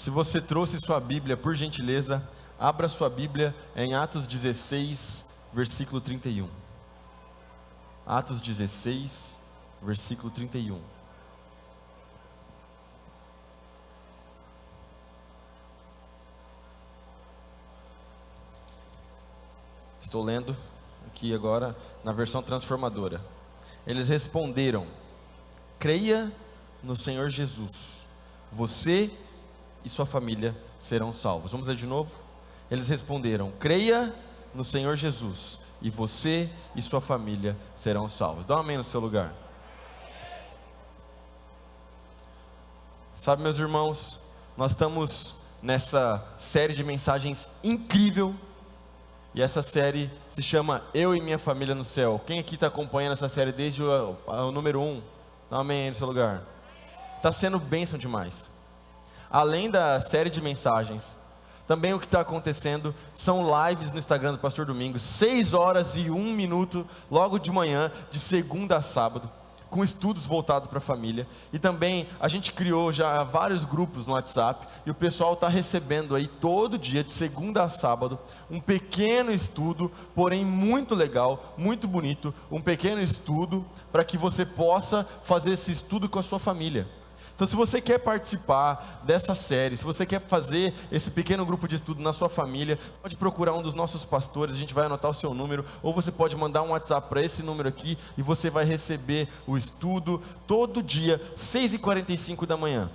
Se você trouxe sua Bíblia, por gentileza, abra sua Bíblia em Atos 16, versículo 31. Atos 16, versículo 31. Estou lendo aqui agora na versão transformadora. Eles responderam: creia no Senhor Jesus, você e sua família serão salvos. Vamos ler de novo? Eles responderam: creia no Senhor Jesus, e você e sua família serão salvos. Dá um amém no seu lugar. Sabe, meus irmãos, nós estamos nessa série de mensagens incrível, e essa série se chama Eu e Minha Família no Céu. Quem aqui está acompanhando essa série desde o número 1? Dá um amém aí no seu lugar. Está sendo bênção demais. Além da série de mensagens, também o que está acontecendo são lives no Instagram do Pastor Domingos, 6 horas e 1 minuto, logo de manhã, de segunda a sábado, com estudos voltados para a família. E também a gente criou já vários grupos no WhatsApp, e o pessoal está recebendo aí todo dia, de segunda a sábado, um pequeno estudo, porém muito legal, muito bonito, um pequeno estudo para que você possa fazer esse estudo com a sua família. Então, se você quer participar dessa série, se você quer fazer esse pequeno grupo de estudo na sua família, pode procurar um dos nossos pastores, a gente vai anotar o seu número, ou você pode mandar um WhatsApp para esse número aqui, e você vai receber o estudo todo dia, 6h45 da manhã.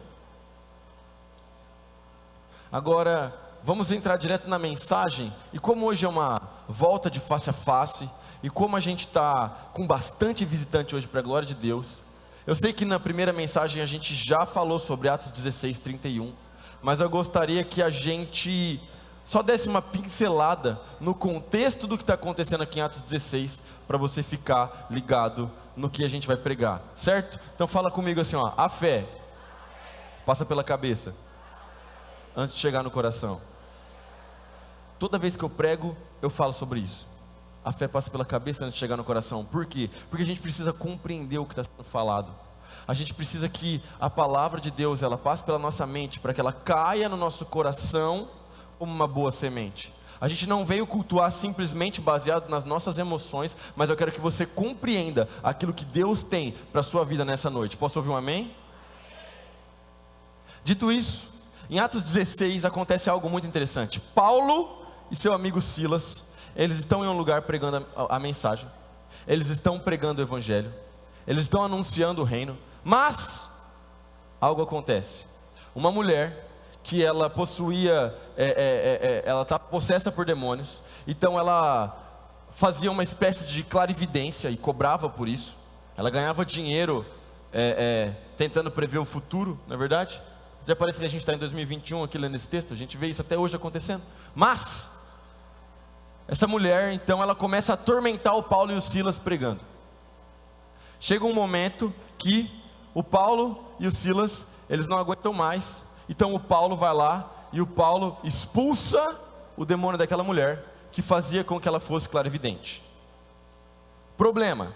Agora, vamos entrar direto na mensagem, e como hoje é uma volta de face a face, e como a gente está com bastante visitante hoje para a glória de Deus, eu sei que na primeira mensagem a gente já falou sobre Atos 16, 31, mas eu gostaria que a gente só desse uma pincelada no contexto do que está acontecendo aqui em Atos 16, para você ficar ligado no que a gente vai pregar, certo? Então fala comigo assim, ó: a fé passa pela cabeça antes de chegar no coração. Toda vez que eu prego, eu falo sobre isso. A fé passa pela cabeça antes de chegar no coração. Por quê? Porque a gente precisa compreender o que está sendo falado. A gente precisa que a palavra de Deus, ela passe pela nossa mente, para que ela caia no nosso coração como uma boa semente. A gente não veio cultuar simplesmente baseado nas nossas emoções, mas eu quero que você compreenda aquilo que Deus tem para a sua vida nessa noite. Posso ouvir um amém? Dito isso, em Atos 16 acontece algo muito interessante. Paulo e seu amigo Silas, eles estão em um lugar pregando a mensagem, eles estão pregando o evangelho, eles estão anunciando o reino, mas algo acontece. Uma mulher que ela possuía, ela está possessa por demônios, então ela fazia uma espécie de clarividência e cobrava por isso. Ela ganhava dinheiro tentando prever o futuro, não é verdade? Já parece que a gente está em 2021 aqui lendo esse texto, a gente vê isso até hoje acontecendo. Mas essa mulher, então, ela começa a atormentar o Paulo e o Silas pregando. Chega um momento que o Paulo e o Silas, eles não aguentam mais. Então o Paulo vai lá e o Paulo expulsa o demônio daquela mulher, que fazia com que ela fosse clarividente. Problema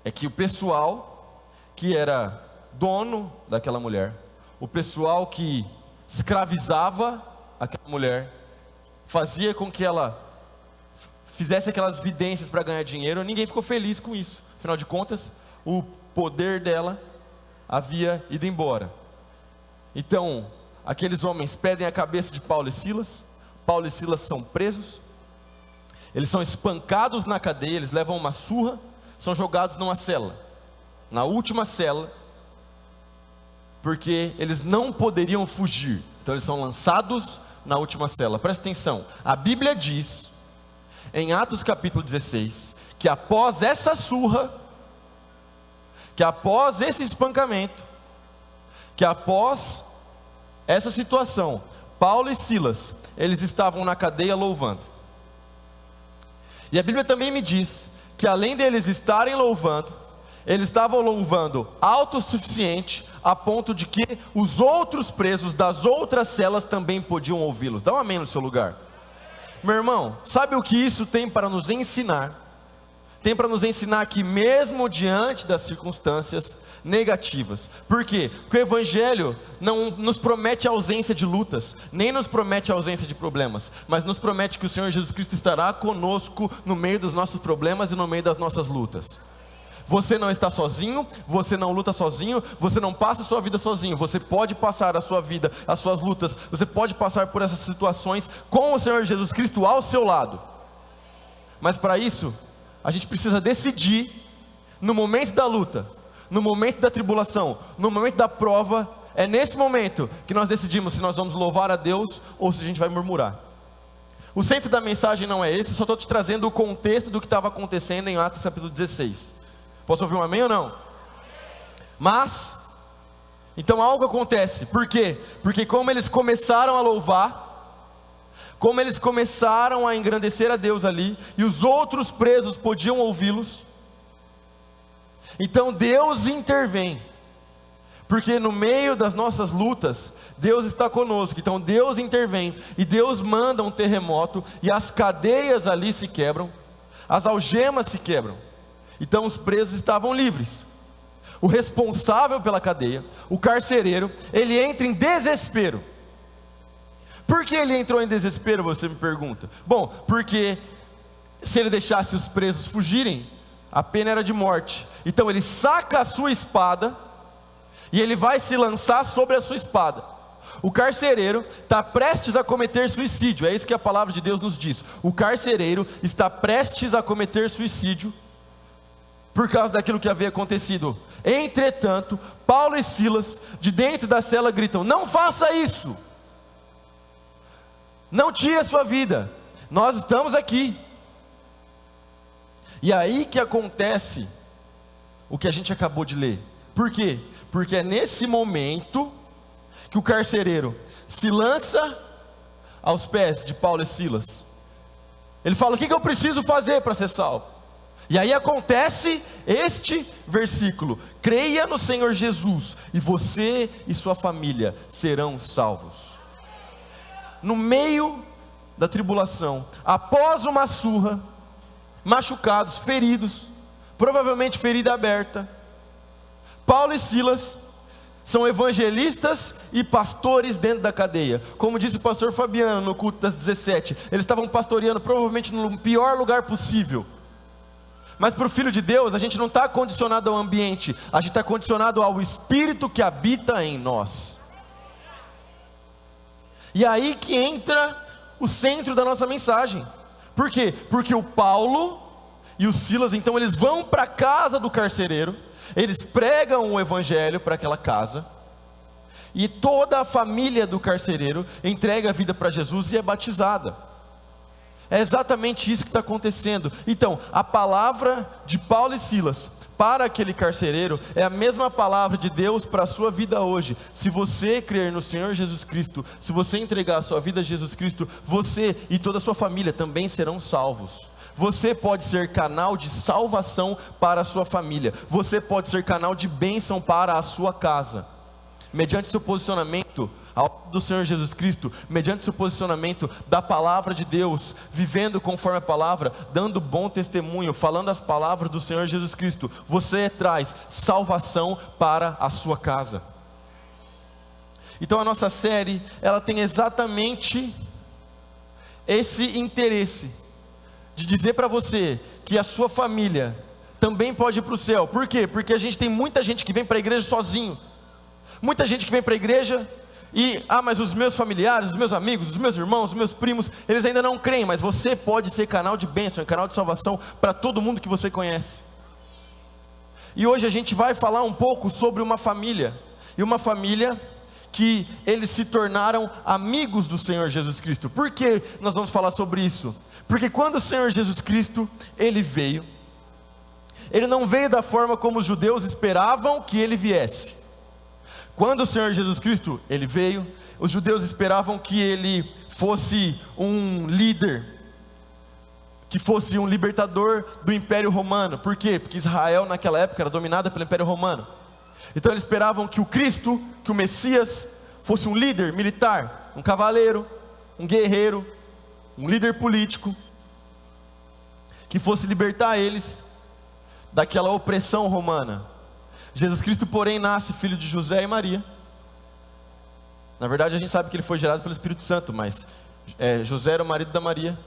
é que o pessoal que era dono daquela mulher, o pessoal que escravizava aquela mulher, fazia com que ela fizesse aquelas vidências para ganhar dinheiro, ninguém ficou feliz com isso. Afinal de contas, o poder dela havia ido embora. Então, aqueles homens pedem a cabeça de Paulo e Silas. Paulo e Silas são presos, eles são espancados na cadeia, eles levam uma surra, são jogados numa cela, na última cela, porque eles não poderiam fugir. Então eles são lançados na última cela. Presta atenção, a Bíblia diz em Atos capítulo 16, que após essa surra, que após esse espancamento, que após essa situação, Paulo e Silas, eles estavam na cadeia louvando. E a Bíblia também me diz, que além deles estarem louvando, eles estavam louvando autossuficiente, a ponto de que os outros presos das outras celas também podiam ouvi-los. Dá um amém no seu lugar. Meu irmão, sabe o que isso tem para nos ensinar? tem para nos ensinar que mesmo diante das circunstâncias negativas. Por quê? Porque o Evangelho não nos promete a ausência de lutas, nem nos promete a ausência de problemas, mas nos promete que o Senhor Jesus Cristo estará conosco no meio dos nossos problemas e no meio das nossas lutas. Você não está sozinho, você não luta sozinho, você não passa a sua vida sozinho, você pode passar a sua vida, as suas lutas, você pode passar por essas situações com o Senhor Jesus Cristo ao seu lado. Mas para isso, a gente precisa decidir, no momento da luta, no momento da tribulação, no momento da prova, é nesse momento que nós decidimos se nós vamos louvar a Deus ou se a gente vai murmurar. O centro da mensagem não é esse, eu só estou te trazendo o contexto do que estava acontecendo em Atos capítulo 16. Posso ouvir um amém ou não? Mas, então algo acontece, por quê? Porque como eles começaram a louvar, como eles começaram a engrandecer a Deus ali, e os outros presos podiam ouvi-los, então Deus intervém, porque no meio das nossas lutas, Deus está conosco, então Deus intervém, e Deus manda um terremoto, e as cadeias ali se quebram, as algemas se quebram, então os presos estavam livres. O responsável pela cadeia, o carcereiro, ele entra em desespero. Por que ele entrou em desespero, você me pergunta? Bom, porque se ele deixasse os presos fugirem, a pena era de morte. Então ele saca a sua espada e ele vai se lançar sobre a sua espada. O carcereiro está prestes a cometer suicídio, é isso que a palavra de Deus nos diz. O carcereiro está prestes a cometer suicídio por causa daquilo que havia acontecido. Entretanto, Paulo e Silas, de dentro da cela, gritam: não faça isso, não tire a sua vida, nós estamos aqui. E aí que acontece o que a gente acabou de ler. Por quê? Porque é nesse momento que o carcereiro se lança aos pés de Paulo e Silas. Ele fala: o que eu preciso fazer para ser salvo? E aí acontece este versículo: creia no Senhor Jesus, e você e sua família serão salvos. No meio da tribulação, após uma surra, machucados, feridos, provavelmente ferida aberta, Paulo e Silas são evangelistas e pastores dentro da cadeia. Como disse o pastor Fabiano no culto das 17, eles estavam pastoreando provavelmente no pior lugar possível. Mas para o Filho de Deus, a gente não está condicionado ao ambiente, a gente está condicionado ao Espírito que habita em nós. E aí que entra o centro da nossa mensagem. Por quê? Porque o Paulo e o Silas, então eles vão para a casa do carcereiro, eles pregam o evangelho para aquela casa, e toda a família do carcereiro entrega a vida para Jesus e é batizada. É exatamente isso que está acontecendo. Então, a palavra de Paulo e Silas para aquele carcereiro é a mesma palavra de Deus para a sua vida hoje. Se você crer no Senhor Jesus Cristo, se você entregar a sua vida a Jesus Cristo, você e toda a sua família também serão salvos. Você pode ser canal de salvação para a sua família. Você pode ser canal de bênção para a sua casa, mediante seu posicionamento ao lado do Senhor Jesus Cristo, mediante seu posicionamento da palavra de Deus, vivendo conforme a palavra, dando bom testemunho, falando as palavras do Senhor Jesus Cristo. Você traz salvação para a sua casa. Então a nossa série, ela tem exatamente esse interesse de dizer para você que a sua família também pode ir para o céu. Por quê? Porque a gente tem muita gente que vem para a igreja sozinho, muita gente que vem para a igreja e, mas os meus familiares, os meus amigos, os meus irmãos, os meus primos, eles ainda não creem. Mas você pode ser canal de bênção, canal de salvação para todo mundo que você conhece. E hoje a gente vai falar um pouco sobre uma família, e uma família que eles se tornaram amigos do Senhor Jesus Cristo. Por que nós vamos falar sobre isso? Porque quando o Senhor Jesus Cristo, Ele veio, Ele não veio da forma como os judeus esperavam que Ele viesse. Quando o Senhor Jesus Cristo, Ele veio, os judeus esperavam que Ele fosse um líder, que fosse um libertador do Império Romano. Por quê? Porque Israel naquela época era dominada pelo Império Romano. Então eles esperavam que o Cristo, que o Messias, fosse um líder militar, um cavaleiro, um guerreiro, um líder político, que fosse libertar eles daquela opressão romana. Jesus Cristo, porém, nasce filho de José e Maria. Na verdade, a gente sabe que ele foi gerado pelo Espírito Santo, mas José era o marido da Maria.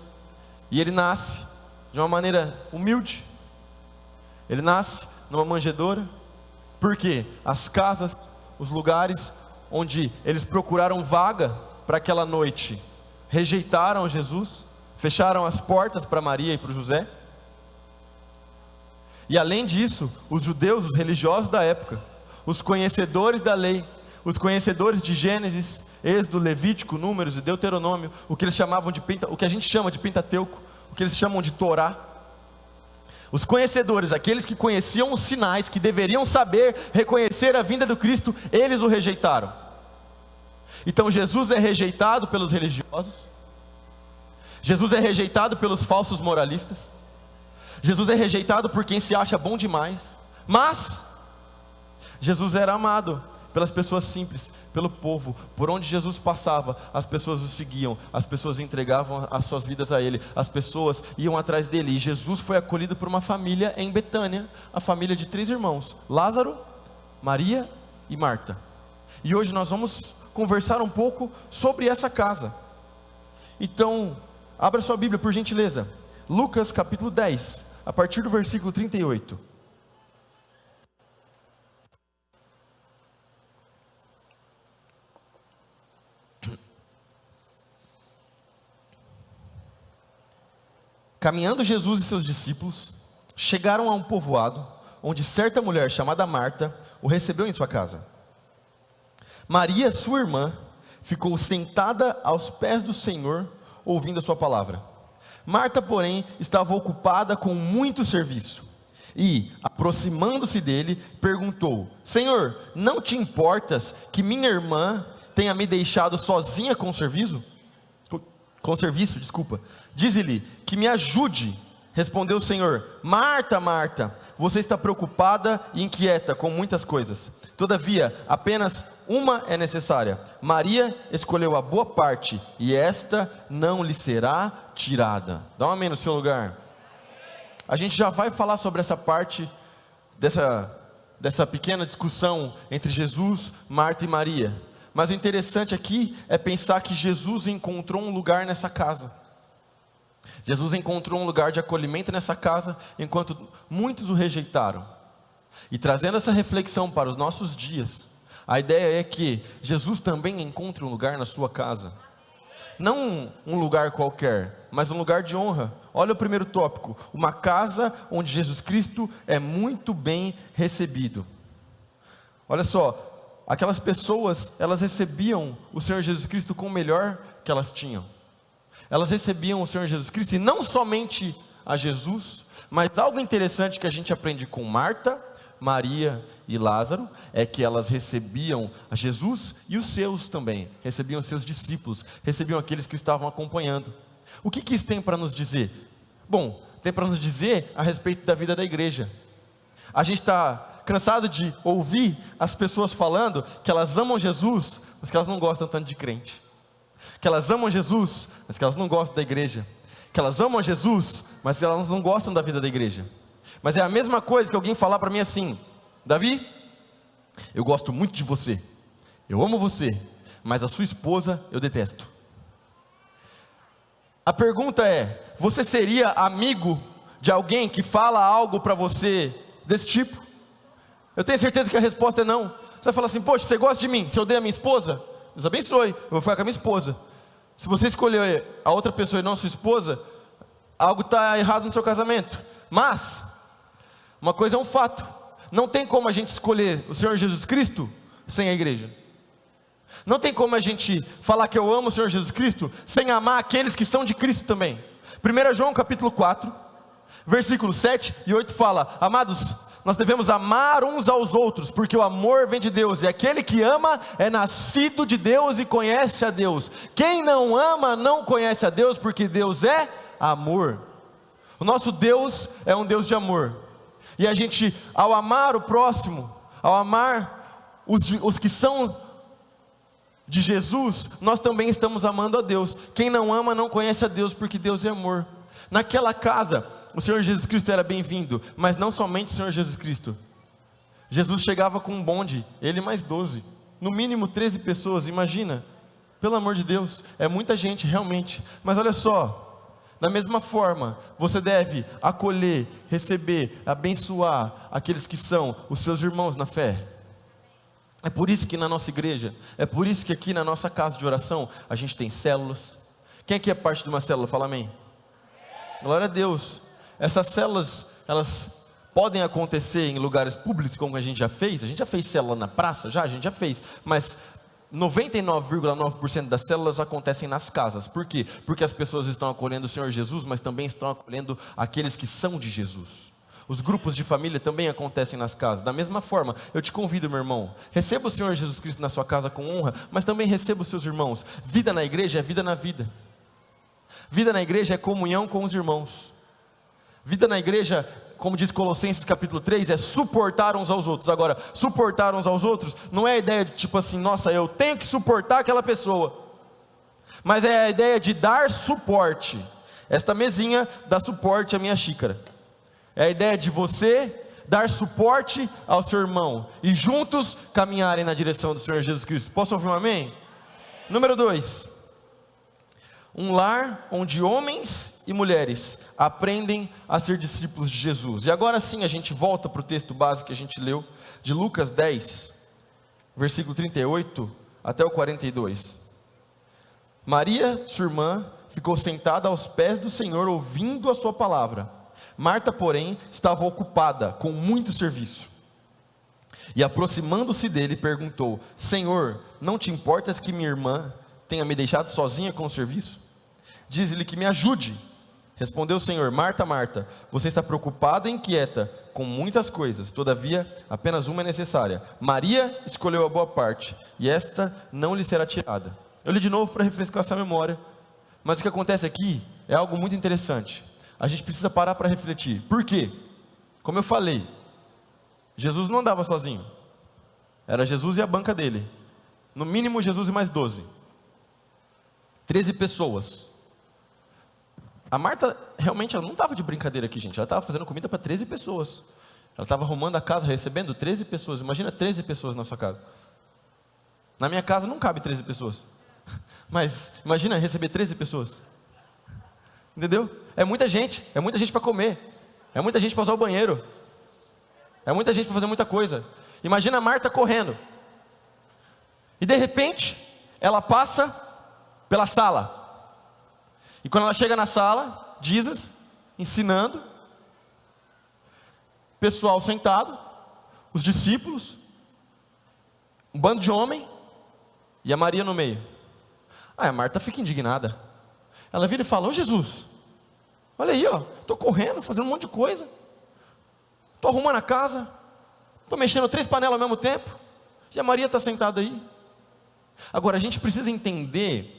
E ele nasce de uma maneira humilde. Ele nasce numa manjedoura. Por quê? As casas, os lugares onde eles procuraram vaga para aquela noite, rejeitaram Jesus, fecharam as portas para Maria e para o José. E além disso, os judeus, os religiosos da época, os conhecedores da lei, os conhecedores de Gênesis, Êxodo, Levítico, Números e Deuteronômio, o que eles chamavam o que a gente chama de Pentateuco, o que eles chamam de Torá. Os conhecedores, aqueles que conheciam os sinais, que deveriam saber reconhecer a vinda do Cristo, eles o rejeitaram. Então Jesus é rejeitado pelos religiosos, Jesus é rejeitado pelos falsos moralistas, Jesus é rejeitado por quem se acha bom demais, mas Jesus era amado pelas pessoas simples, pelo povo. Por onde Jesus passava, as pessoas o seguiam, as pessoas entregavam as suas vidas a Ele, as pessoas iam atrás dele. E Jesus foi acolhido por uma família em Betânia, a família de 3 irmãos, Lázaro, Maria e Marta. E hoje nós vamos conversar um pouco sobre essa casa. Então, abra sua Bíblia por gentileza, Lucas capítulo 10, a partir do versículo 38. Caminhando Jesus e seus discípulos, chegaram a um povoado, onde certa mulher chamada Marta o recebeu em sua casa. Maria, sua irmã, ficou sentada aos pés do Senhor, ouvindo a sua palavra. Marta, porém, estava ocupada com muito serviço, e, aproximando-se dele, perguntou: Senhor, não te importas que minha irmã tenha me deixado sozinha com o serviço? Dize-lhe que me ajude. Respondeu o Senhor: Marta, Marta, você está preocupada e inquieta com muitas coisas. Todavia, apenas uma é necessária. Maria escolheu a boa parte, e esta não lhe será tirada. Dá um amém no seu lugar. A gente já vai falar sobre essa parte dessa pequena discussão entre Jesus, Marta e Maria. Mas o interessante aqui é pensar que Jesus encontrou um lugar nessa casa. Jesus encontrou um lugar de acolhimento nessa casa, enquanto muitos o rejeitaram. E trazendo essa reflexão para os nossos dias, a ideia é que Jesus também encontre um lugar na sua casa. Não um lugar qualquer, mas um lugar de honra. Olha o primeiro tópico: uma casa onde Jesus Cristo é muito bem recebido. Olha só, aquelas pessoas, elas recebiam o Senhor Jesus Cristo com o melhor que elas tinham. Elas recebiam o Senhor Jesus Cristo, e não somente a Jesus, mas algo interessante que a gente aprende com Marta, Maria e Lázaro, é que elas recebiam a Jesus e os seus também, recebiam os seus discípulos, recebiam aqueles que estavam acompanhando. O que isso tem para nos dizer? Bom, tem para nos dizer a respeito da vida da igreja. A gente está cansado de ouvir as pessoas falando que elas amam Jesus, mas que elas não gostam tanto de crente. Que elas amam Jesus, mas que elas não gostam da igreja. Que elas amam Jesus, mas que elas não gostam da vida da igreja. Mas é a mesma coisa que alguém falar para mim assim: Davi, eu gosto muito de você, eu amo você, mas a sua esposa eu detesto. A pergunta é: você seria amigo de alguém que fala algo para você desse tipo? Eu tenho certeza que a resposta é não. Você vai falar assim: poxa, você gosta de mim, você odeia a minha esposa? Deus abençoe, eu vou ficar com a minha esposa. Se você escolher a outra pessoa e não a sua esposa, algo está errado no seu casamento. Mas uma coisa é um fato: não tem como a gente escolher o Senhor Jesus Cristo sem a igreja. Não tem como a gente falar que eu amo o Senhor Jesus Cristo sem amar aqueles que são de Cristo também. 1 João capítulo 4, versículos 7 e 8 fala: amados, nós devemos amar uns aos outros, porque o amor vem de Deus, e aquele que ama é nascido de Deus e conhece a Deus. Quem não ama não conhece a Deus, porque Deus é amor. O nosso Deus é um Deus de amor. E a gente, ao amar o próximo, ao amar os que são de Jesus, nós também estamos amando a Deus. Quem não ama não conhece a Deus, porque Deus é amor. Naquela casa, o Senhor Jesus Cristo era bem-vindo, mas não somente o Senhor Jesus Cristo. Jesus chegava com um bonde, ele mais 12, no mínimo 13 pessoas, imagina, pelo amor de Deus, é muita gente realmente, mas olha só, da mesma forma, você deve acolher, receber, abençoar aqueles que são os seus irmãos na fé. É por isso que na nossa igreja, é por isso que aqui na nossa casa de oração, a gente tem células. Quem aqui é parte de uma célula? Fala amém. Glória a Deus. Essas células, elas podem acontecer em lugares públicos, como a gente já fez célula na praça, a gente já fez, mas 99,9% das células acontecem nas casas. Por quê? Porque as pessoas estão acolhendo o Senhor Jesus, mas também estão acolhendo aqueles que são de Jesus. Os grupos de família também acontecem nas casas. Da mesma forma, eu te convido, meu irmão, receba o Senhor Jesus Cristo na sua casa com honra, mas também receba os seus irmãos. Vida na igreja é vida na vida. Vida na igreja é comunhão com os irmãos. Vida na igreja, como diz Colossenses capítulo 3, é suportar uns aos outros. Agora, suportar uns aos outros não é a ideia de tipo assim, nossa, eu tenho que suportar aquela pessoa, mas é a ideia de dar suporte. Esta mesinha dá suporte à minha xícara. É a ideia de você dar suporte ao seu irmão e juntos caminharem na direção do Senhor Jesus Cristo. Posso ouvir um amém? Número 2, um lar onde homens e mulheres aprendem a ser discípulos de Jesus. E agora sim a gente volta para o texto básico que a gente leu, de Lucas 10, versículo 38 até o 42. Maria, sua irmã, ficou sentada aos pés do Senhor ouvindo a sua palavra. Marta, porém, estava ocupada com muito serviço. E aproximando-se dele, perguntou: Senhor, não te importas que minha irmã tenha me deixado sozinha com o serviço? Diz-lhe que me ajude. Respondeu o Senhor: Marta, Marta, você está preocupada e inquieta com muitas coisas, todavia apenas uma é necessária. Maria escolheu a boa parte, e esta não lhe será tirada. Eu li de novo para refrescar essa memória, mas o que acontece aqui é algo muito interessante. A gente precisa parar para refletir. Por quê? Como eu falei, Jesus não andava sozinho. Era Jesus e a banca dele. No mínimo Jesus e mais 12. 13 pessoas. A Marta, realmente, ela não estava de brincadeira aqui, gente. Ela estava fazendo comida para 13 pessoas. Ela estava arrumando a casa, recebendo 13 pessoas. Imagina 13 pessoas na sua casa. Na minha casa não cabe 13 pessoas. Mas imagina receber 13 pessoas. Entendeu? É muita gente para comer. É muita gente para usar o banheiro. É muita gente para fazer muita coisa. Imagina a Marta correndo. E de repente, ela passa pela sala. E quando ela chega na sala, Jesus ensinando, pessoal sentado, os discípulos, um bando de homem e a Maria no meio. A Marta fica indignada. Ela vira e fala: Ô Jesus, olha aí, ó, estou correndo, fazendo um monte de coisa, estou arrumando a casa, estou mexendo 3 panelas ao mesmo tempo, e a Maria está sentada aí. Agora a gente precisa entender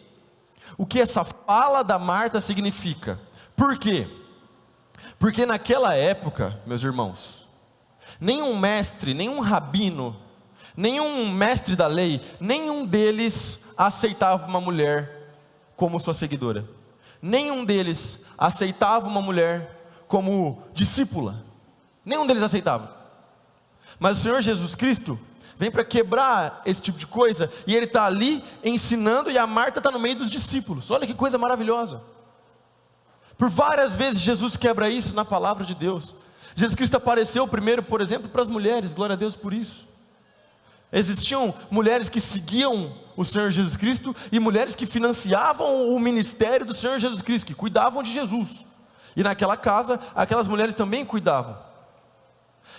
o que essa fala da Marta significa. Por quê? Porque naquela época, meus irmãos, nenhum mestre, nenhum rabino, nenhum mestre da lei, nenhum deles aceitava uma mulher como sua seguidora. Nenhum deles aceitava uma mulher como discípula. Nenhum deles aceitava. Mas o Senhor Jesus Cristo vem para quebrar esse tipo de coisa, e Ele está ali ensinando, e a Marta está no meio dos discípulos. Olha que coisa maravilhosa. Por várias vezes Jesus quebra isso na palavra de Deus. Jesus Cristo apareceu primeiro, por exemplo, para as mulheres, glória a Deus por isso. Existiam mulheres que seguiam o Senhor Jesus Cristo, e mulheres que financiavam o ministério do Senhor Jesus Cristo, que cuidavam de Jesus. E naquela casa, aquelas mulheres também cuidavam.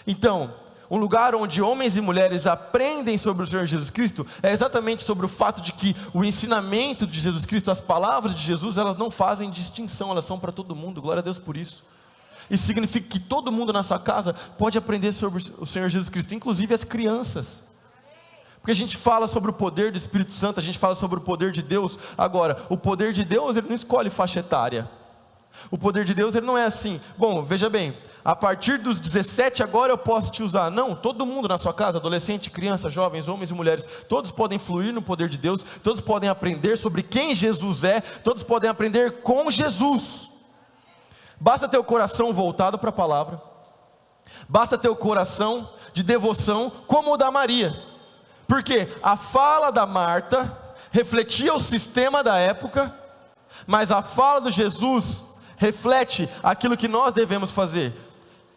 Então, um lugar onde homens e mulheres aprendem sobre o Senhor Jesus Cristo, é exatamente sobre o fato de que o ensinamento de Jesus Cristo, as palavras de Jesus, elas não fazem distinção, elas são para todo mundo, glória a Deus por isso. Isso significa que todo mundo na sua casa pode aprender sobre o Senhor Jesus Cristo, inclusive as crianças. Porque a gente fala sobre o poder do Espírito Santo, a gente fala sobre o poder de Deus. Agora, o poder de Deus, ele não escolhe faixa etária. O poder de Deus, ele não é assim: bom, veja bem, a partir dos 17 agora eu posso te usar. Não, todo mundo na sua casa, adolescente, criança, jovens, homens e mulheres, todos podem fluir no poder de Deus, todos podem aprender sobre quem Jesus é, todos podem aprender com Jesus. Basta ter o coração voltado para a palavra. Basta ter o coração de devoção como o da Maria. Porque a fala da Marta refletia o sistema da época, mas a fala de Jesus reflete aquilo que nós devemos fazer.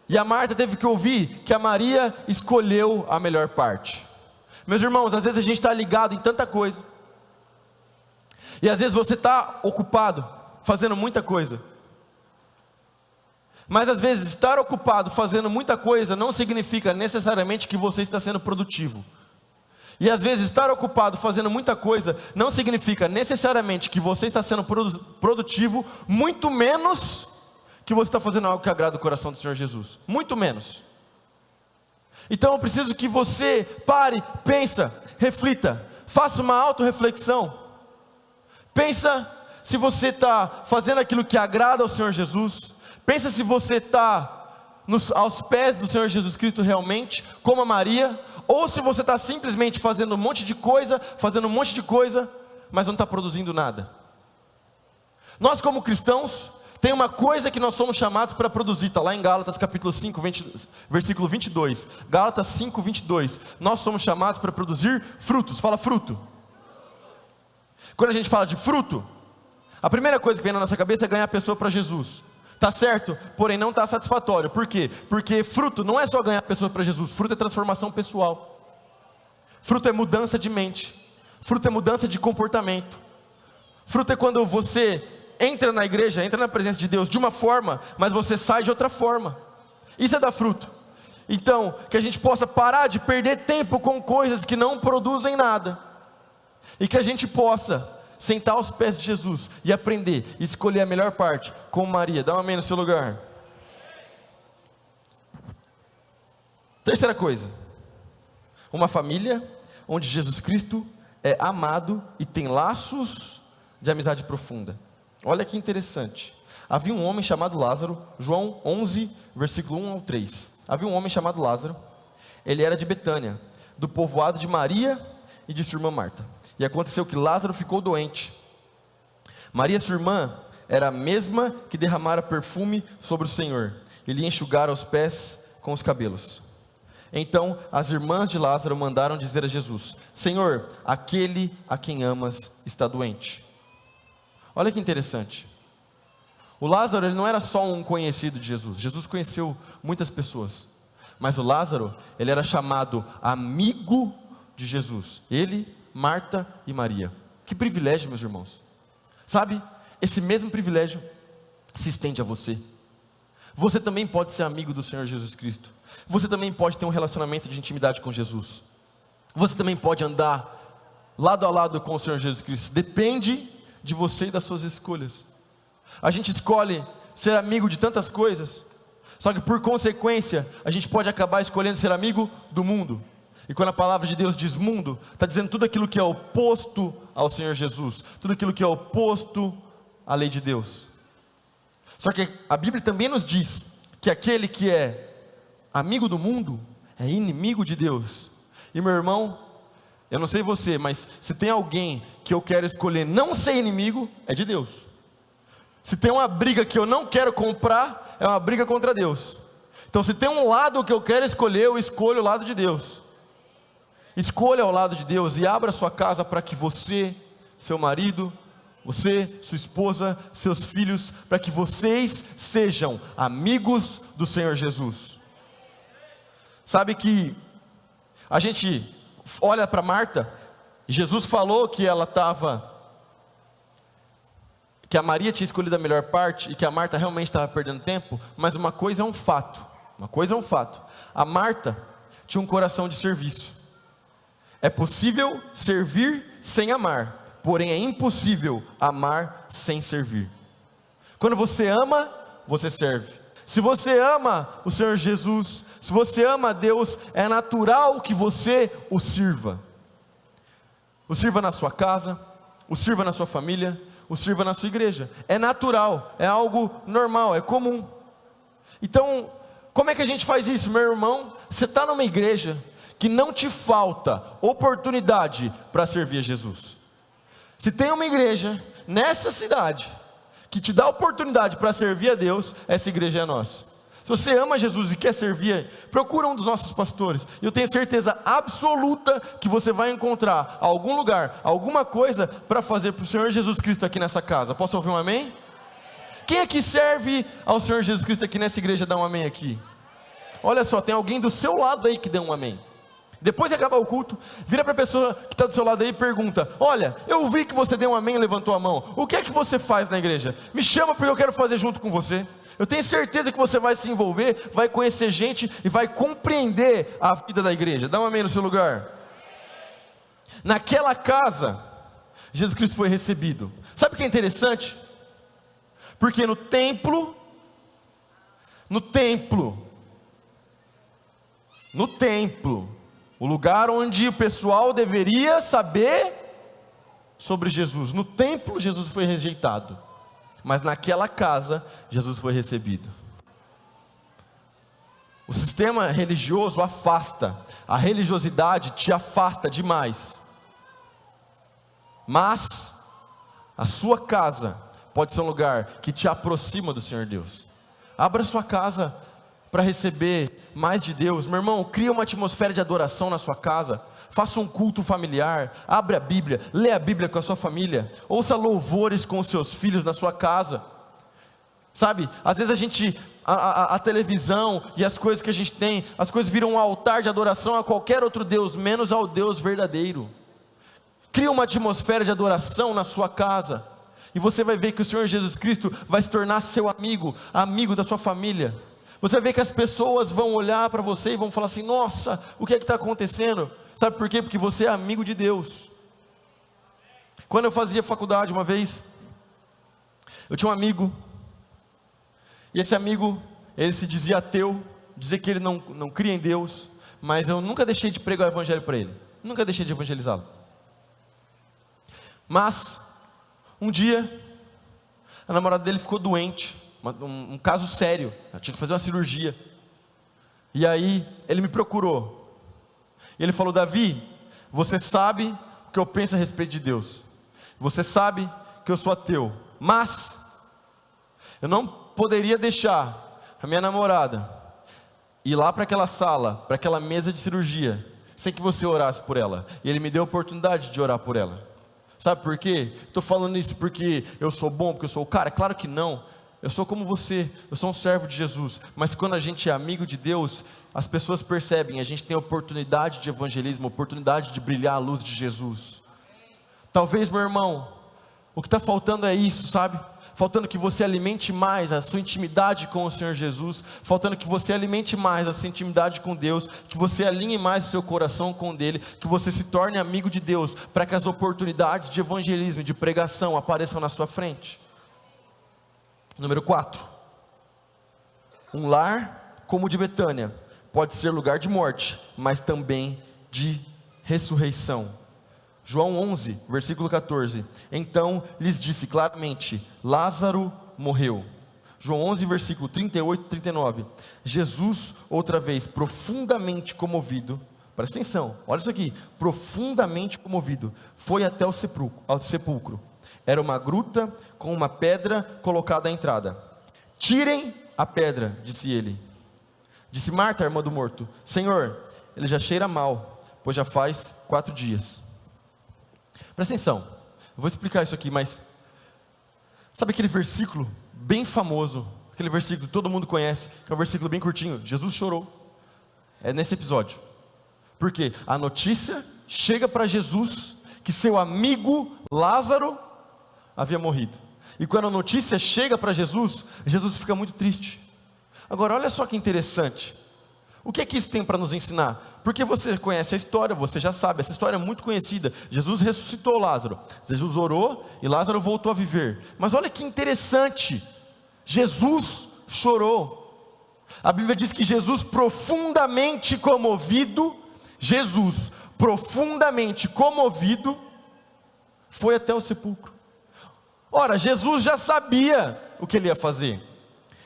E a Marta teve que ouvir que a Maria escolheu a melhor parte. Meus irmãos, às vezes a gente está ligado em tanta coisa. E às vezes você está ocupado, fazendo muita coisa. Mas às vezes estar ocupado fazendo muita coisa não significa necessariamente que você está sendo produtivo. E às vezes estar ocupado fazendo muita coisa não significa necessariamente que você está sendo produtivo, muito menos que você está fazendo algo que agrada o coração do Senhor Jesus. Muito menos. Então eu preciso que você pare, pensa, reflita, faça uma autorreflexão. Pensa se você está fazendo aquilo que agrada ao Senhor Jesus. Pensa se você está aos pés do Senhor Jesus Cristo realmente, como a Maria, ou se você está simplesmente fazendo um monte de coisa, mas não está produzindo nada. Nós como cristãos, tem uma coisa que nós somos chamados para produzir, está lá em Gálatas capítulo 5, versículo 22, Gálatas 5, 22, nós somos chamados para produzir frutos, fala fruto. Quando a gente fala de fruto, a primeira coisa que vem na nossa cabeça é ganhar a pessoa para Jesus. Está certo, porém não está satisfatório. Por quê? Porque fruto não é só ganhar a pessoa para Jesus, fruto é transformação pessoal. Fruto é mudança de mente. Fruto é mudança de comportamento. Fruto é quando você entra na igreja, entra na presença de Deus de uma forma, mas você sai de outra forma. Isso é dar fruto. Então, que a gente possa parar de perder tempo com coisas que não produzem nada. E que a gente possa sentar aos pés de Jesus e aprender, e escolher a melhor parte, como Maria. Dá um amém no seu lugar. Terceira coisa, uma família onde Jesus Cristo é amado e tem laços de amizade profunda. Olha que interessante. Havia um homem chamado Lázaro, João 11, versículo 1 ao 3. Havia um homem chamado Lázaro, ele era de Betânia, do povoado de Maria e de sua irmã Marta. E aconteceu que Lázaro ficou doente. Maria, sua irmã, era a mesma que derramara perfume sobre o Senhor e lhe enxugara os pés com os cabelos. Então as irmãs de Lázaro mandaram dizer a Jesus: Senhor, aquele a quem amas está doente. Olha que interessante. O Lázaro, ele não era só um conhecido de Jesus. Jesus conheceu muitas pessoas. Mas o Lázaro, ele era chamado amigo de Jesus. Ele, Marta e Maria. Que privilégio, meus irmãos. Sabe, esse mesmo privilégio se estende a você. Você também pode ser amigo do Senhor Jesus Cristo. Você também pode ter um relacionamento de intimidade com Jesus. Você também pode andar lado a lado com o Senhor Jesus Cristo. Depende de você e das suas escolhas. A gente escolhe ser amigo de tantas coisas, só que por consequência, a gente pode acabar escolhendo ser amigo do mundo. E quando a palavra de Deus diz mundo, está dizendo tudo aquilo que é oposto ao Senhor Jesus, tudo aquilo que é oposto à lei de Deus. Só que a Bíblia também nos diz que aquele que é amigo do mundo é inimigo de Deus. E meu irmão, eu não sei você, mas se tem alguém que eu quero escolher não ser inimigo, é de Deus. Se tem uma briga que eu não quero comprar, é uma briga contra Deus. Então se tem um lado que eu quero escolher, eu escolho o lado de Deus. Escolha ao lado de Deus e abra sua casa para que você, seu marido, você, sua esposa, seus filhos, para que vocês sejam amigos do Senhor Jesus. Sabe que a gente olha para Marta, e Jesus falou que que a Maria tinha escolhido a melhor parte e que a Marta realmente estava perdendo tempo, mas uma coisa é um fato, a Marta tinha um coração de serviço. É possível servir sem amar, porém é impossível amar sem servir. Quando você ama, você serve. Se você ama o Senhor Jesus, se você ama a Deus, é natural que você o sirva. O sirva na sua casa, o sirva na sua família, o sirva na sua igreja. É natural, é algo normal, é comum. Então, como é que a gente faz isso, meu irmão? Você está numa igreja que não te falta oportunidade para servir a Jesus. Se tem uma igreja nessa cidade que te dá oportunidade para servir a Deus, essa igreja é nossa. Se você ama Jesus e quer servir, procura um dos nossos pastores. Eu tenho certeza absoluta que você vai encontrar algum lugar, alguma coisa para fazer para o Senhor Jesus Cristo aqui nessa casa. Posso ouvir um amém? Quem aqui serve ao Senhor Jesus Cristo aqui nessa igreja? Dá um amém aqui. Olha só, tem alguém do seu lado aí que dê um amém. Depois de acabar o culto, vira para a pessoa que está do seu lado aí e pergunta: olha, eu vi que você deu um amém e levantou a mão. O que é que você faz na igreja? Me chama porque eu quero fazer junto com você. Eu tenho certeza que você vai se envolver, vai conhecer gente e vai compreender a vida da igreja. Dá um amém no seu lugar. Naquela casa, Jesus Cristo foi recebido. Sabe o que é interessante? Porque no templo, o lugar onde o pessoal deveria saber sobre Jesus, no templo Jesus foi rejeitado. Mas naquela casa, Jesus foi recebido. O sistema religioso afasta, a religiosidade te afasta demais. Mas, a sua casa pode ser um lugar que te aproxima do Senhor Deus. Abra sua casa para receber mais de Deus. Meu irmão, cria uma atmosfera de adoração na sua casa. Faça um culto familiar, abre a Bíblia, lê a Bíblia com a sua família, ouça louvores com os seus filhos na sua casa. Sabe, às vezes a televisão e as coisas que a gente tem, as coisas viram um altar de adoração a qualquer outro Deus, menos ao Deus verdadeiro. Cria uma atmosfera de adoração na sua casa, e você vai ver que o Senhor Jesus Cristo vai se tornar seu amigo, amigo da sua família. Você vai ver que as pessoas vão olhar para você e vão falar assim: nossa, o que é que está acontecendo? Sabe por quê? Porque você é amigo de Deus. Quando eu fazia faculdade uma vez, eu tinha um amigo, e esse amigo, ele se dizia ateu, dizia que ele não cria em Deus, mas eu nunca deixei de pregar o evangelho para ele, nunca deixei de evangelizá-lo. Mas, um dia, a namorada dele ficou doente, um caso sério, tinha que fazer uma cirurgia, e aí ele me procurou. Ele falou: Davi, você sabe o que eu penso a respeito de Deus, você sabe que eu sou ateu, mas eu não poderia deixar a minha namorada ir lá para aquela sala, para aquela mesa de cirurgia, sem que você orasse por ela. E ele me deu a oportunidade de orar por ela. Sabe por quê? Estou falando isso porque eu sou bom, porque eu sou o cara? Claro que não. Eu sou como você, eu sou um servo de Jesus, mas quando a gente é amigo de Deus, as pessoas percebem, a gente tem oportunidade de evangelismo, oportunidade de brilhar a luz de Jesus. Talvez, meu irmão, o que está faltando é isso, sabe? Faltando que você alimente mais a sua intimidade com o Senhor Jesus, faltando que você alimente mais a sua intimidade com Deus, que você alinhe mais o seu coração com dele, que você se torne amigo de Deus, para que as oportunidades de evangelismo e de pregação apareçam na sua frente. Número 4, um lar como o de Betânia pode ser lugar de morte, mas também de ressurreição. João 11, versículo 14, então lhes disse claramente: Lázaro morreu. João 11, versículo 38 e 39, Jesus, outra vez, profundamente comovido, presta atenção, olha isso aqui, profundamente comovido, foi até o sepulcro. Era uma gruta com uma pedra colocada à entrada. Tirem a pedra, disse ele. Disse Marta, a irmã do morto: Senhor, ele já cheira mal, pois já faz 4 dias. Presta atenção, eu vou explicar isso aqui, mas sabe aquele versículo bem famoso, aquele versículo que todo mundo conhece, que é um versículo bem curtinho? Jesus chorou. É nesse episódio. Porque a notícia chega para Jesus que seu amigo Lázaro havia morrido. E quando a notícia chega para Jesus, Jesus fica muito triste. Agora olha só que interessante. O que é que isso tem para nos ensinar? Porque você conhece a história, você já sabe, essa história é muito conhecida. Jesus ressuscitou Lázaro, Jesus orou e Lázaro voltou a viver. Mas olha que interessante, Jesus chorou. A Bíblia diz que Jesus profundamente comovido, foi até o sepulcro. Ora, Jesus já sabia o que ele ia fazer.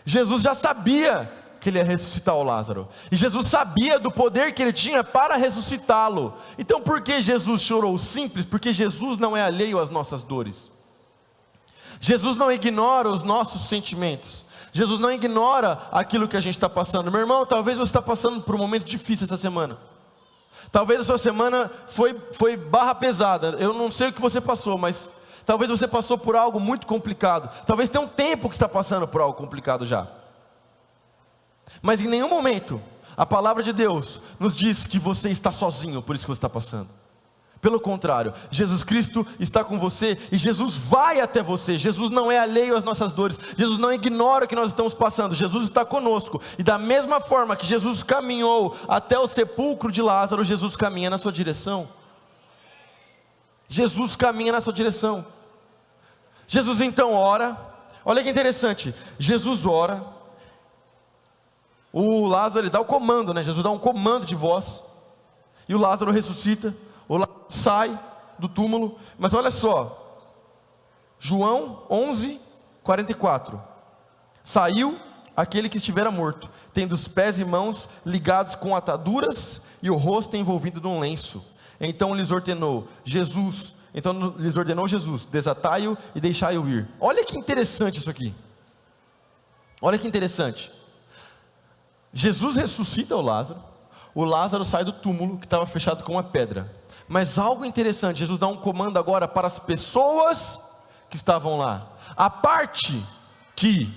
Jesus já sabia que ele ia ressuscitar o Lázaro. E Jesus sabia do poder que ele tinha para ressuscitá-lo. Então por que Jesus chorou? Simples, porque Jesus não é alheio às nossas dores. Jesus não ignora os nossos sentimentos. Jesus não ignora aquilo que a gente está passando. Meu irmão, talvez você está passando por um momento difícil essa semana. Talvez a sua semana foi barra pesada. Eu não sei o que você passou, mas talvez você passou por algo muito complicado. Talvez tenha um tempo que está passando por algo complicado já. Mas em nenhum momento a palavra de Deus nos diz que você está sozinho por isso que você está passando. Pelo contrário, Jesus Cristo está com você e Jesus vai até você. Jesus não é alheio às nossas dores. Jesus não ignora o que nós estamos passando. Jesus está conosco. E da mesma forma que Jesus caminhou até o sepulcro de Lázaro, Jesus caminha na sua direção. Jesus caminha na sua direção. Jesus então ora. Olha que interessante. Jesus ora. O Lázaro, ele dá o comando, né? Jesus dá um comando de voz. E o Lázaro ressuscita. O Lázaro sai do túmulo. Mas olha só. João 11:44. Saiu aquele que estivera morto, tendo os pés e mãos ligados com ataduras e o rosto envolvido num lenço. Então lhes ordenou Jesus, desatai-o e deixai-o ir. Olha que interessante isso aqui. Olha que interessante. Jesus ressuscita o Lázaro sai do túmulo que estava fechado com uma pedra. Mas algo interessante, Jesus dá um comando agora para as pessoas que estavam lá. A parte que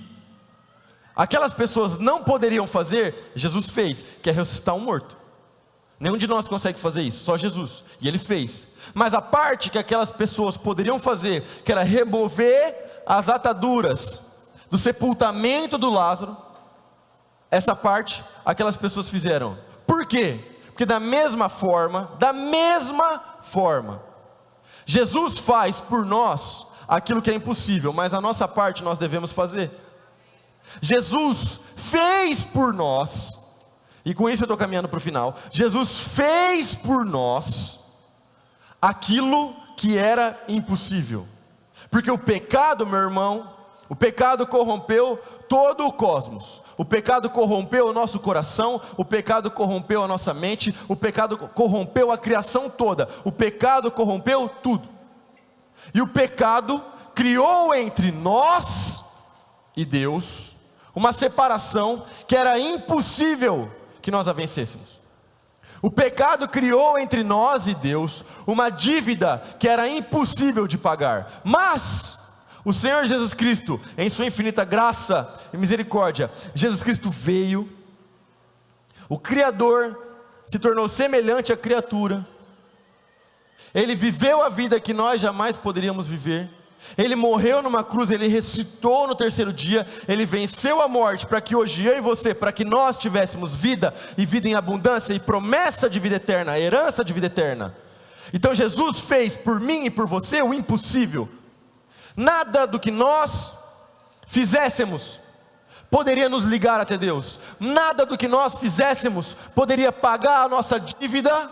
aquelas pessoas não poderiam fazer, Jesus fez, que é ressuscitar um morto. Nenhum de nós consegue fazer isso, só Jesus, e Ele fez. Mas a parte que aquelas pessoas poderiam fazer, que era remover as ataduras do sepultamento do Lázaro, essa parte, aquelas pessoas fizeram. Por quê? Porque da mesma forma, Jesus faz por nós aquilo que é impossível, mas a nossa parte nós devemos fazer. Jesus fez por nós, e com isso eu estou caminhando para o final. Jesus fez por nós aquilo que era impossível, porque o pecado, meu irmão, o pecado corrompeu todo o cosmos. O pecado corrompeu o nosso coração, o pecado corrompeu a nossa mente, o pecado corrompeu a criação toda, o pecado corrompeu tudo. E o pecado criou entre nós e Deus uma separação que era impossível que nós a vencêssemos. O pecado criou entre nós e Deus uma dívida que era impossível de pagar. Mas o Senhor Jesus Cristo, em sua infinita graça e misericórdia, Jesus Cristo veio, o Criador se tornou semelhante à criatura, Ele viveu a vida que nós jamais poderíamos viver, Ele morreu numa cruz, Ele ressuscitou no terceiro dia, Ele venceu a morte para que hoje eu e você, para que nós tivéssemos vida e vida em abundância e promessa de vida eterna, herança de vida eterna. Então Jesus fez por mim e por você o impossível. Nada do que nós fizéssemos poderia nos ligar até Deus. Nada do que nós fizéssemos poderia pagar a nossa dívida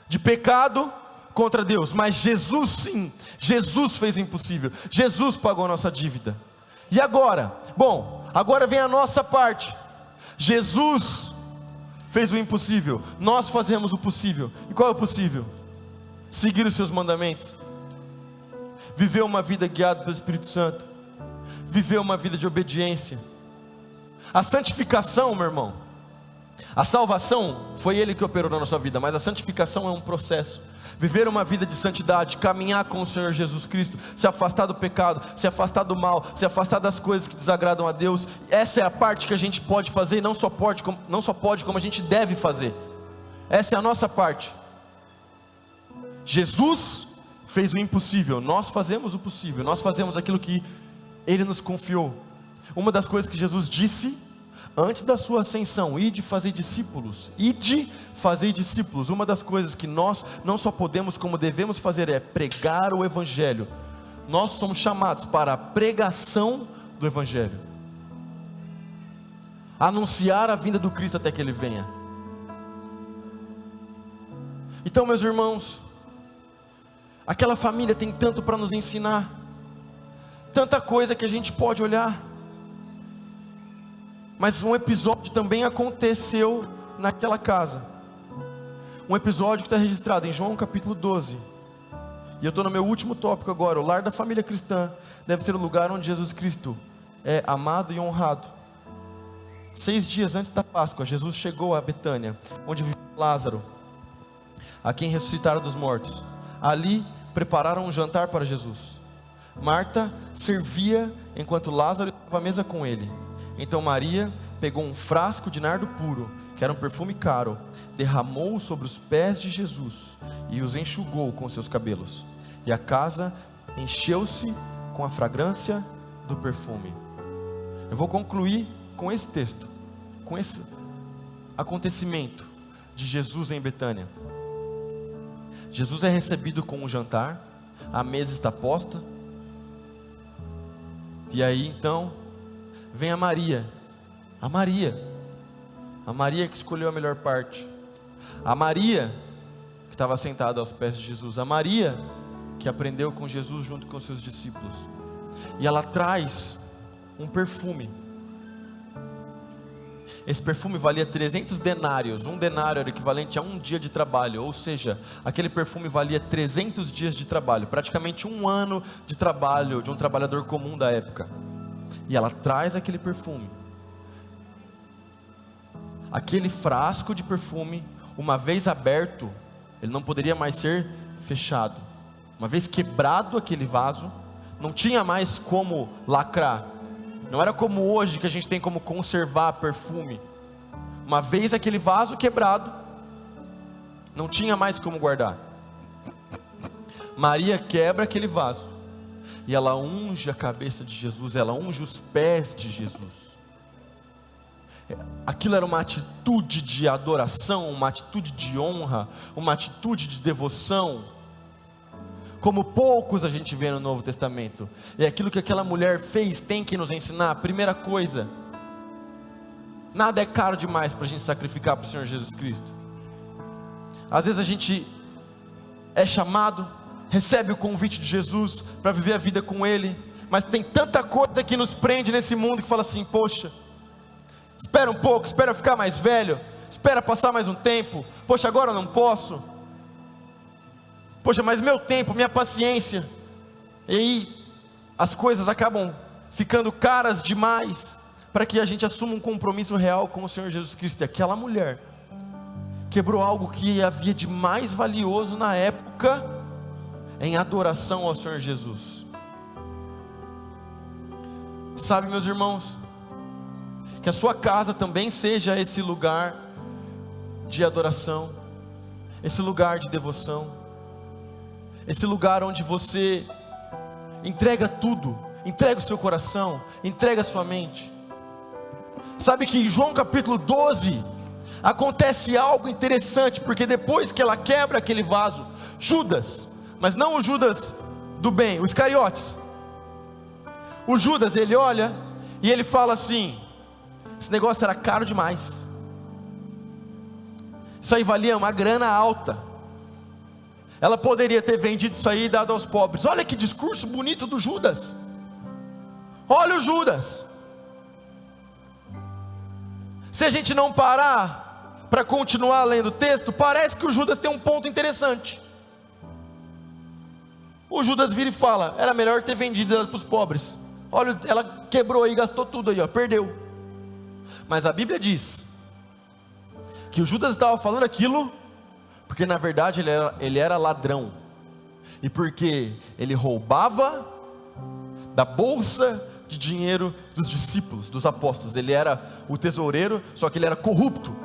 de pecado contra Deus. Mas Jesus sim, Jesus fez o impossível. Jesus pagou a nossa dívida. E agora? Bom, agora vem a nossa parte. Jesus fez o impossível, nós fazemos o possível. E qual é o possível? Seguir os seus mandamentos, viver uma vida guiada pelo Espírito Santo, viver uma vida de obediência. A santificação, meu irmão, a salvação foi Ele que operou na nossa vida, mas a santificação é um processo. Viver uma vida de santidade, caminhar com o Senhor Jesus Cristo, se afastar do pecado, se afastar do mal, se afastar das coisas que desagradam a Deus. Essa é a parte que a gente pode fazer, e não só pode, como a gente deve fazer. Essa é a nossa parte. Jesus fez o impossível, nós fazemos o possível, nós fazemos aquilo que Ele nos confiou. Uma das coisas que Jesus disse antes da sua ascensão: ide fazer discípulos, uma das coisas que nós não só podemos como devemos fazer é pregar o Evangelho. Nós somos chamados para a pregação do Evangelho, anunciar a vinda do Cristo até que Ele venha. Então, meus irmãos, aquela família tem tanto para nos ensinar, tanta coisa que a gente pode olhar, mas um episódio também aconteceu naquela casa, um episódio que está registrado em João capítulo 12, E eu estou no meu último tópico agora. O lar da família cristã deve ser o lugar onde Jesus Cristo é amado e honrado. 6 dias antes da Páscoa, Jesus chegou a Betânia, onde vivia Lázaro, a quem ressuscitaram dos mortos. Ali prepararam um jantar para Jesus. Marta servia enquanto Lázaro estava à mesa com ele. Então Maria pegou um frasco de nardo puro, que era um perfume caro, derramou sobre os pés de Jesus e os enxugou com seus cabelos. E a casa encheu-se com a fragrância do perfume. Eu vou concluir com esse texto, com esse acontecimento de Jesus em Betânia. Jesus é recebido com um jantar, a mesa está posta, e aí então vem a Maria que escolheu a melhor parte, a Maria que estava sentada aos pés de Jesus, a Maria que aprendeu com Jesus junto com seus discípulos, e ela traz um perfume. Esse perfume valia 300 denários, um denário era equivalente a um dia de trabalho, ou seja, aquele perfume valia 300 dias de trabalho, praticamente um ano de trabalho de um trabalhador comum da época. E ela traz aquele perfume, aquele frasco de perfume, uma vez aberto, ele não poderia mais ser fechado. Uma vez quebrado aquele vaso, não tinha mais como lacrar. Não era como hoje que a gente tem como conservar perfume. Uma vez aquele vaso quebrado, não tinha mais como guardar. Maria quebra aquele vaso e ela unge a cabeça de Jesus, ela unge os pés de Jesus. Aquilo era uma atitude de adoração, uma atitude de honra, uma atitude de devoção, como poucos a gente vê no Novo Testamento. E aquilo que aquela mulher fez tem que nos ensinar. Primeira coisa, nada é caro demais para a gente sacrificar para o Senhor Jesus Cristo. Às vezes a gente é chamado, recebe o convite de Jesus para viver a vida com Ele, mas tem tanta coisa que nos prende nesse mundo que fala assim: poxa, espera um pouco, espera ficar mais velho, espera passar mais um tempo, poxa, agora eu não posso, poxa, mas meu tempo, minha paciência. E aí as coisas acabam ficando caras demais para que a gente assuma um compromisso real com o Senhor Jesus Cristo. E aquela mulher quebrou algo que havia de mais valioso na época em adoração ao Senhor Jesus. Sabe, meus irmãos, que a sua casa também seja esse lugar de adoração, esse lugar de devoção, esse lugar onde você entrega tudo, entrega o seu coração, entrega a sua mente. Sabe que em João capítulo 12 acontece algo interessante, porque depois que ela quebra aquele vaso, Judas, mas não o Judas do bem, o Iscariotes, o Judas, ele olha e ele fala assim: esse negócio era caro demais, isso aí valia uma grana alta, ela poderia ter vendido isso aí e dado aos pobres. Olha que discurso bonito do Judas, olha o Judas. Se a gente não parar para continuar lendo o texto, parece que o Judas tem um ponto interessante. O Judas vira e fala: era melhor ter vendido ela para os pobres. Olha, ela quebrou aí, gastou tudo aí, ó, perdeu. Mas a Bíblia diz que o Judas estava falando aquilo porque na verdade ele era ladrão, e porque ele roubava da bolsa de dinheiro dos discípulos, dos apóstolos. Ele era o tesoureiro, só que ele era corrupto,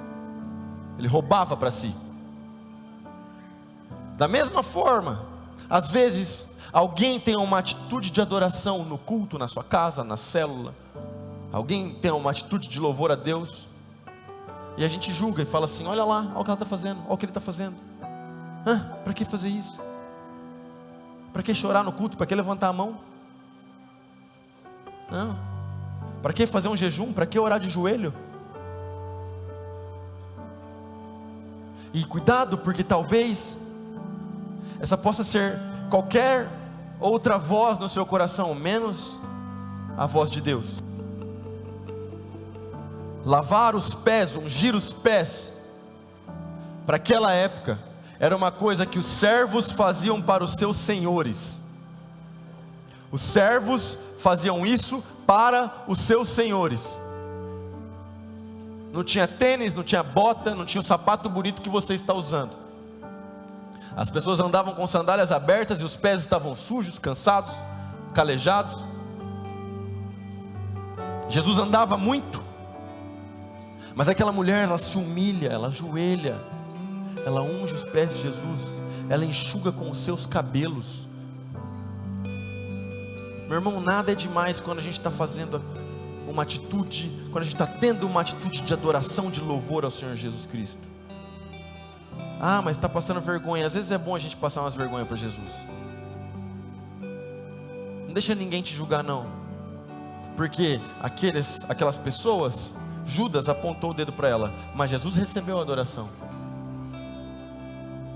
ele roubava para si. Da mesma forma, às vezes alguém tem uma atitude de adoração no culto, na sua casa, na célula, alguém tem uma atitude de louvor a Deus, e a gente julga e fala assim: olha lá, olha o que ela está fazendo, olha o que ele está fazendo. Para que fazer isso? Para que chorar no culto? Para que levantar a mão? Não. Para que fazer um jejum? Para que orar de joelho? E cuidado, porque talvez essa possa ser qualquer outra voz no seu coração, menos a voz de Deus. Lavar os pés, ungir os pés, para aquela época, era uma coisa que os servos faziam para os seus senhores. Os servos faziam isso para os seus senhores. Não tinha tênis, não tinha bota, não tinha o sapato bonito que você está usando. As pessoas andavam com sandálias abertas e os pés estavam sujos, cansados, calejados. Jesus andava muito, mas aquela mulher, ela se humilha, ela ajoelha, ela unge os pés de Jesus, ela enxuga com os seus cabelos. Meu irmão, nada é demais quando a gente está fazendo uma atitude, quando a gente está tendo uma atitude de adoração, de louvor ao Senhor Jesus Cristo. Ah, mas está passando vergonha. Às vezes é bom a gente passar umas vergonhas para Jesus. Não deixa ninguém te julgar não, porque aquelas pessoas, Judas apontou o dedo para ela, mas Jesus recebeu a adoração.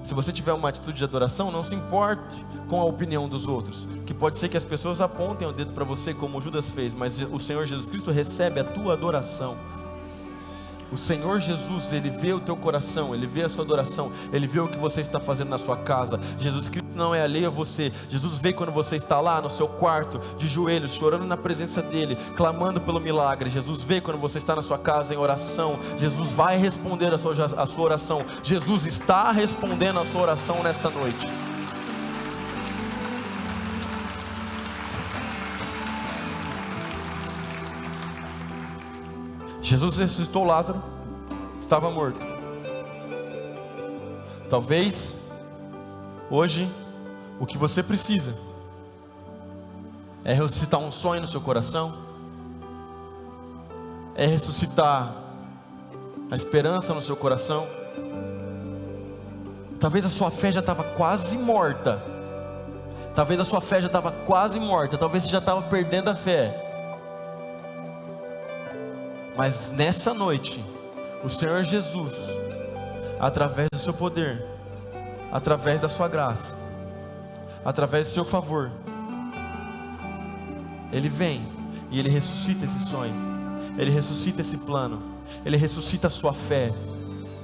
Se você tiver uma atitude de adoração, não se importe com a opinião dos outros, que pode ser que as pessoas apontem o dedo para você como Judas fez, mas o Senhor Jesus Cristo recebe a tua adoração. O Senhor Jesus, Ele vê o teu coração, Ele vê a sua adoração, Ele vê o que você está fazendo na sua casa. Jesus Cristo não é alheio a você. Jesus vê quando você está lá no seu quarto, de joelhos, chorando na presença dEle, clamando pelo milagre. Jesus vê quando você está na sua casa em oração. Jesus vai responder a sua oração. Jesus está respondendo a sua oração nesta noite. Jesus ressuscitou Lázaro, estava morto. Talvez hoje o que você precisa é ressuscitar um sonho no seu coração, é ressuscitar a esperança no seu coração. Talvez a sua fé já estava quase morta. Talvez a sua fé já estava quase morta. Talvez você já estava perdendo a fé. Mas nessa noite, o Senhor Jesus, através do seu poder, através da sua graça, através do seu favor, Ele vem e Ele ressuscita esse sonho, Ele ressuscita esse plano, Ele ressuscita a sua fé,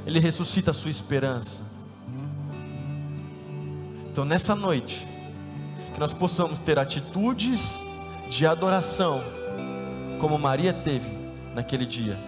Ele ressuscita a sua esperança. Então nessa noite, que nós possamos ter atitudes de adoração, como Maria teve naquele dia.